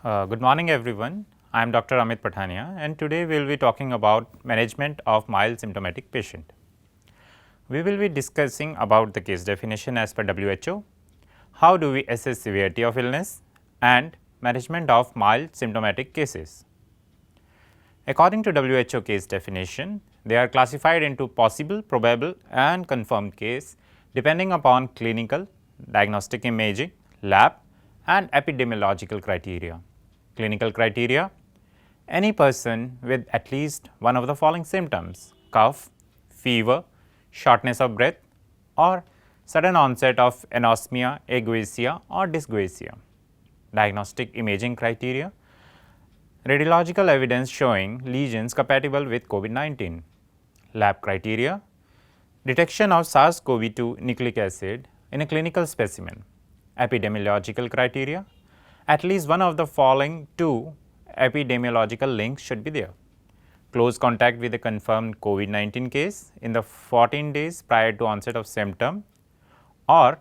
Good morning everyone. I am Dr. Amit Pathania and today we will be talking about management of mild symptomatic patient. We will be discussing about the case definition as per WHO, how do we assess severity of illness and management of mild symptomatic cases. According to WHO case definition, they are classified into possible, probable and confirmed case depending upon clinical, diagnostic imaging, lab and epidemiological criteria. Clinical criteria: any person with at least one of the following symptoms: cough, fever, shortness of breath or sudden onset of anosmia, aguesia or dysgeusia. Diagnostic imaging criteria: radiological evidence showing lesions compatible with COVID-19. Lab criteria: detection of SARS-CoV-2 nucleic acid in a clinical specimen. Epidemiological criteria: at least one of the following two epidemiological links should be there: close contact with a confirmed COVID-19 case in the 14 days prior to onset of symptom, or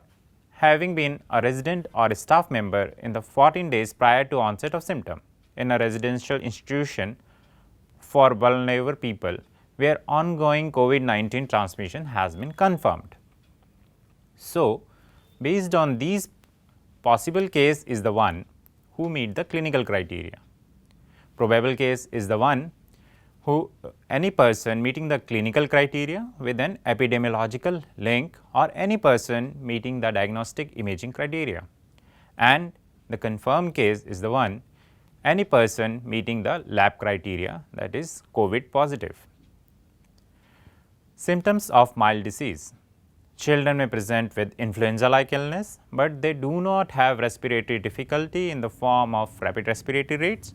having been a resident or a staff member in the 14 days prior to onset of symptom in a residential institution for vulnerable people where ongoing COVID-19 transmission has been confirmed. So, based on these, possible case is the one who meet the clinical criteria. Probable case is the one who any person meeting the clinical criteria with an epidemiological link or any person meeting the diagnostic imaging criteria. And the confirmed case is the one any person meeting the lab criteria, that is COVID positive. Symptoms of mild disease: children may present with influenza-like illness, but they do not have respiratory difficulty in the form of rapid respiratory rates,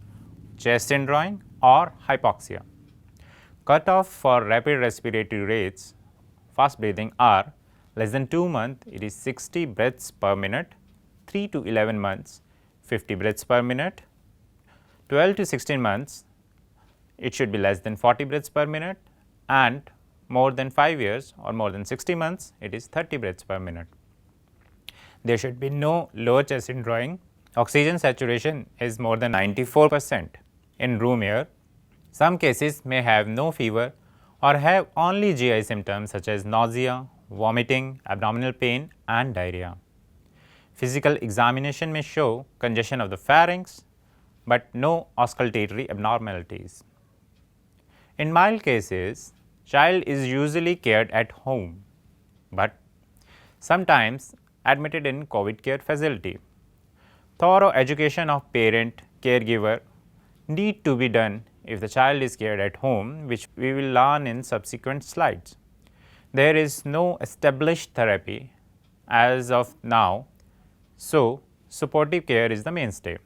chest indrawing or hypoxia. Cutoff for rapid respiratory rates, fast breathing, are less than 2 months, it is 60 breaths per minute, 3 to 11 months, 50 breaths per minute, 12 to 16 months, it should be less than 40 breaths per minute, and more than 5 years or more than 60 months, it is 30 breaths per minute. There should be no lower chest indrawing. Oxygen saturation is more than 94% in room air. Some cases may have no fever or have only GI symptoms such as nausea, vomiting, abdominal pain and diarrhea. Physical examination may show congestion of the pharynx, but no auscultatory abnormalities. In mild cases, child is usually cared at home, but sometimes admitted in COVID care facility. Thorough education of parent, caregiver need to be done if the child is cared at home, which we will learn in subsequent slides. There is no established therapy as of now, so supportive care is the mainstay.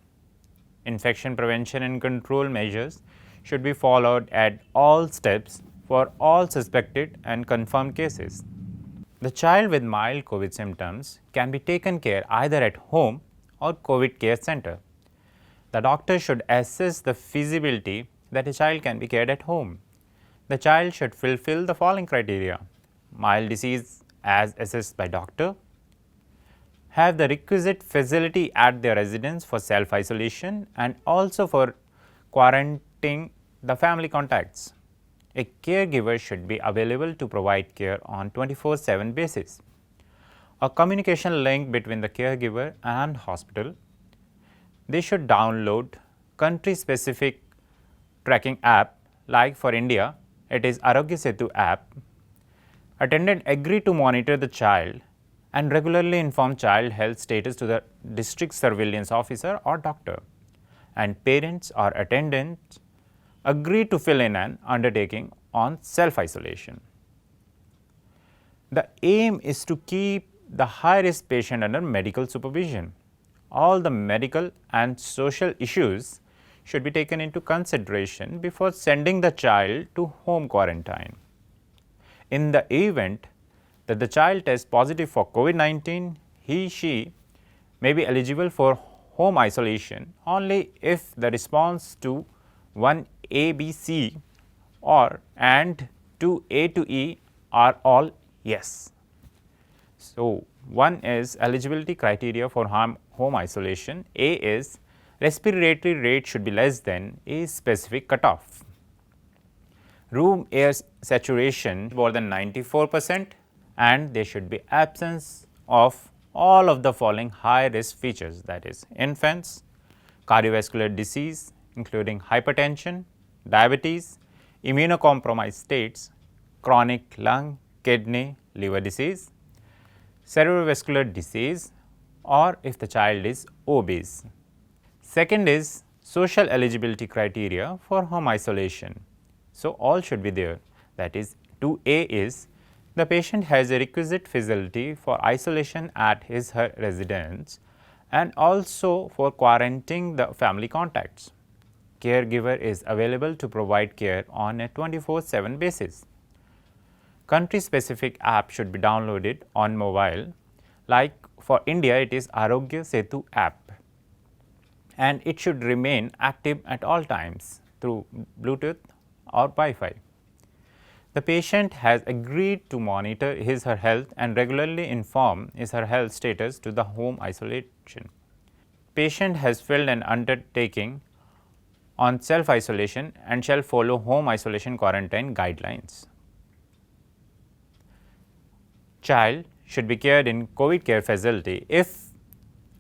Infection prevention and control measures should be followed at all steps for all suspected and confirmed cases. The child with mild COVID symptoms can be taken care either at home or COVID care center. The doctor should assess the feasibility that a child can be cared at home. The child should fulfill the following criteria: mild disease as assessed by doctor, have the requisite facility at their residence for self-isolation and also for quarantining the family contacts. A caregiver should be available to provide care on 24/7 basis. A communication link between the caregiver and hospital. They should download country-specific tracking app, like for India, it is Arogya Setu app. Attendant agree to monitor the child and regularly inform child health status to the district surveillance officer or doctor. And parents or attendants agree to fill in an undertaking on self-isolation. The aim is to keep the high-risk patient under medical supervision. All the medical and social issues should be taken into consideration before sending the child to home quarantine. In the event that the child tests positive for COVID-19, she may be eligible for home isolation only if the response to 1ABC or and 2A to E are all yes. So, one is eligibility criteria for home isolation. A is Respiratory rate should be less than a specific cutoff. Room air saturation more than 94%, and there should be absence of all of the following high risk features, that is infants, cardiovascular disease including hypertension, diabetes, immunocompromised states, chronic lung, kidney, liver disease, cerebrovascular disease, or if the child is obese. Second is social eligibility criteria for home isolation. So, all should be there, that is 2A is the patient has a requisite facility for isolation at his/her residence and also for quarantining the family contacts. Caregiver is available to provide care on a 24/7 basis. Country specific app should be downloaded on mobile, like for India it is Arogya Setu app, and it should remain active at all times through Bluetooth or Wi-Fi. The patient has agreed to monitor his/her health and regularly inform his/her health status to the home isolation. Patient has filled an undertaking on self-isolation and shall follow home isolation quarantine guidelines. Child should be cared in COVID care facility if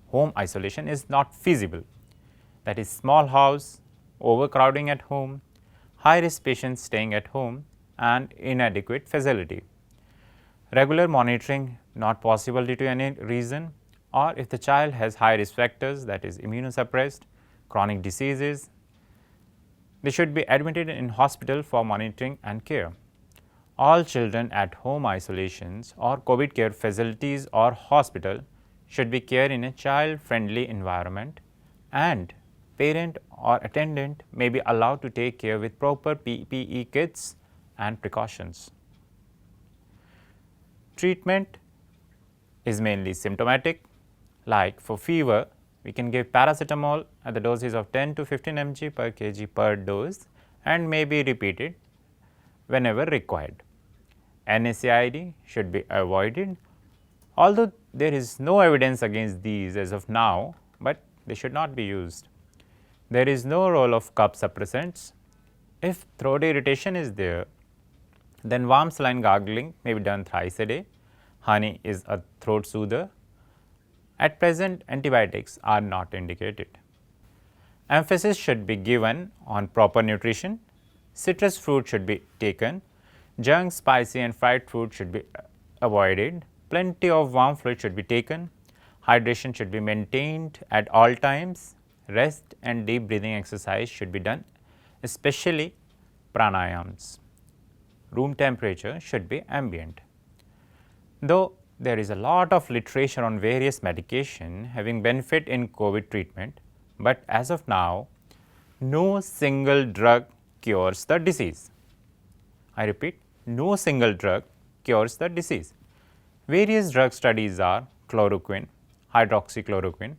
home isolation is not feasible, that is small house, overcrowding at home, high risk patients staying at home and inadequate facility. Regular monitoring not possible due to any reason, or if the child has high risk factors, that is immunosuppressed, chronic diseases, they should be admitted in hospital for monitoring and care. All children at home isolations or COVID care facilities or hospital should be cared in a child friendly environment, and parent or attendant may be allowed to take care with proper PPE kits and precautions. Treatment is mainly symptomatic, like for fever we can give paracetamol at the doses of 10 to 15 mg per kg per dose and may be repeated whenever required. NSAID should be avoided, although there is no evidence against these as of now, but they should not be used. There is no role of cough suppressants. If throat irritation is there, then warm saline gargling may be done thrice a day. Honey is a throat soother. At present, antibiotics are not indicated. Emphasis should be given on proper nutrition. Citrus fruit should be taken. Junk, spicy and fried food should be avoided. Plenty of warm fluid should be taken. Hydration should be maintained at all times. Rest and deep breathing exercise should be done, especially pranayams. Room temperature should be ambient. Though there is a lot of literature on various medication having benefit in COVID treatment, but as of now, no single drug cures the disease. I repeat, no single drug cures the disease. Various drug studies are chloroquine, hydroxychloroquine,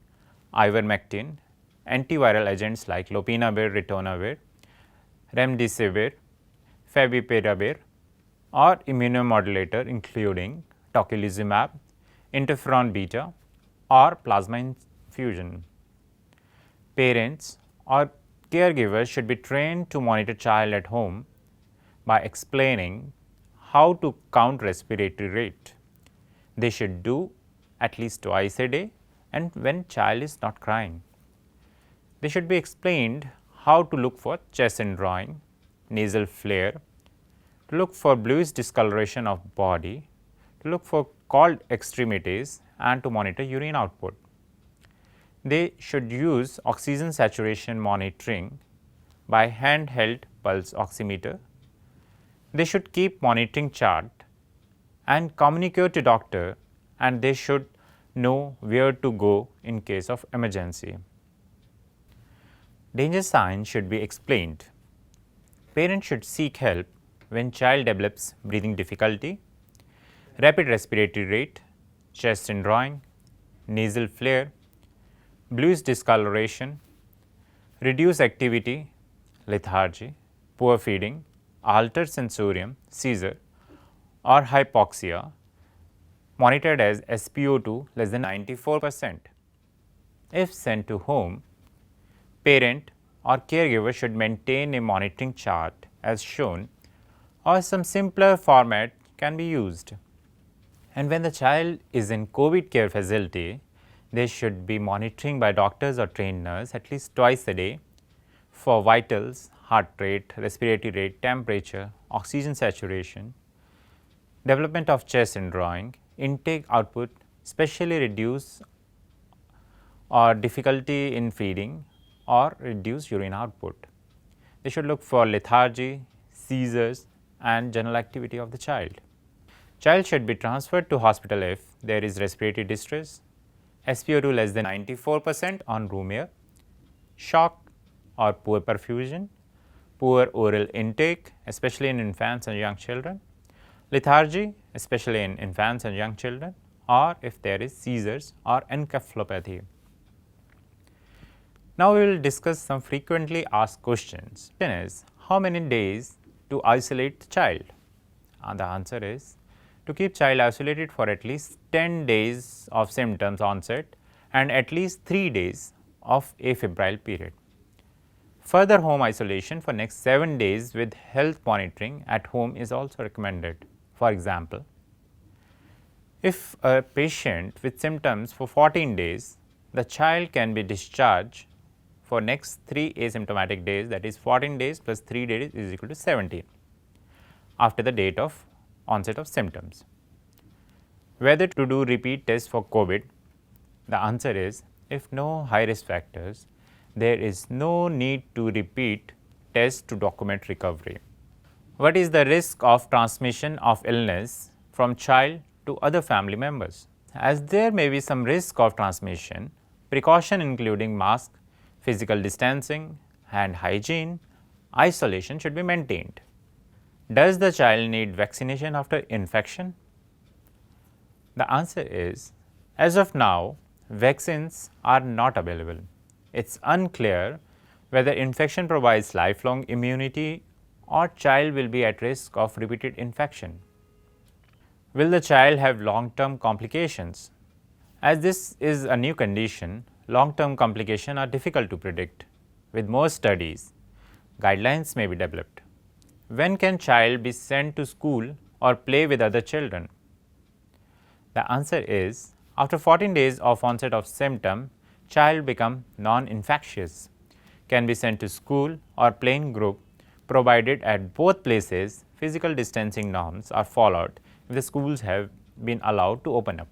ivermectin, antiviral agents like lopinavir, ritonavir, remdesivir, favipiravir, or immunomodulator including tocilizumab, interferon beta, or plasma infusion. Parents or caregivers should be trained to monitor child at home by explaining how to count respiratory rate. They should do at least twice a day and when child is not crying. They should be explained how to look for chest indrawing, nasal flare, to look for bluish discoloration of body, to look for cold extremities and to monitor urine output. They should use oxygen saturation monitoring by handheld pulse oximeter. They should keep monitoring chart and communicate to doctor, and they should know where to go in case of emergency. Danger signs should be explained. Parents should seek help when child develops breathing difficulty, rapid respiratory rate, chest indrawing, nasal flare, bluish discoloration, reduced activity, lethargy, poor feeding, altered sensorium, seizure, or hypoxia, monitored as SpO2 less than 94%. If sent to home, Parent or caregiver should maintain a monitoring chart as shown, or some simpler format can be used. And when the child is in COVID care facility, they should be monitoring by doctors or trained nurse at least twice a day for vitals, heart rate, respiratory rate, temperature, oxygen saturation, development of chest and drawing, intake output, especially reduce or difficulty in feeding or reduce urine output. They should look for lethargy, seizures and general activity of the child. Child should be transferred to hospital if there is respiratory distress, SpO2 less than 94% on room air, shock or poor perfusion, poor oral intake especially in infants and young children, lethargy especially in infants and young children, or if there is seizures or encephalopathy. Now, we will discuss some frequently asked questions. One is, how many days to isolate the child? And the answer is, to keep child isolated for at least 10 days of symptoms onset and at least 3 days of afebrile period. Further home isolation for next 7 days with health monitoring at home is also recommended. For example, if a patient with symptoms for 14 days, the child can be discharged for next 3 asymptomatic days, that is 14 days plus 3 days is equal to 17 after the date of onset of symptoms. Whether to do repeat tests for COVID? The answer is, if no high risk factors, there is no need to repeat tests to document recovery. What is the risk of transmission of illness from child to other family members? As there may be some risk of transmission, precaution including mask, physical distancing, hand hygiene, isolation should be maintained. Does the child need vaccination after infection? The answer is, as of now, vaccines are not available. It's unclear whether infection provides lifelong immunity or child will be at risk of repeated infection. Will the child have long-term complications? As this is a new condition, long-term complications are difficult to predict. With more studies, guidelines may be developed. When can child be sent to school or play with other children? The answer is, after 14 days of onset of symptom, child become non-infectious, can be sent to school or playing group provided at both places physical distancing norms are followed if the schools have been allowed to open up.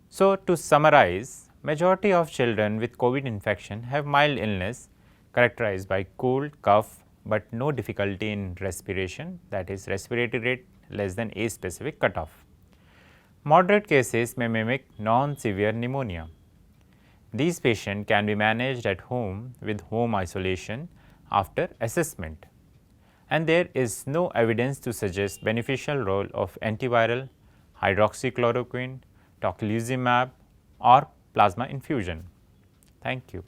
So, to summarize, majority of children with COVID infection have mild illness characterized by cold, cough, but no difficulty in respiration, that is respiratory rate less than a specific cutoff. Moderate cases may mimic non-severe pneumonia. These patients can be managed at home with home isolation after assessment, and there is no evidence to suggest beneficial role of antiviral, hydroxychloroquine, tocilizumab or plasma infusion. Thank you.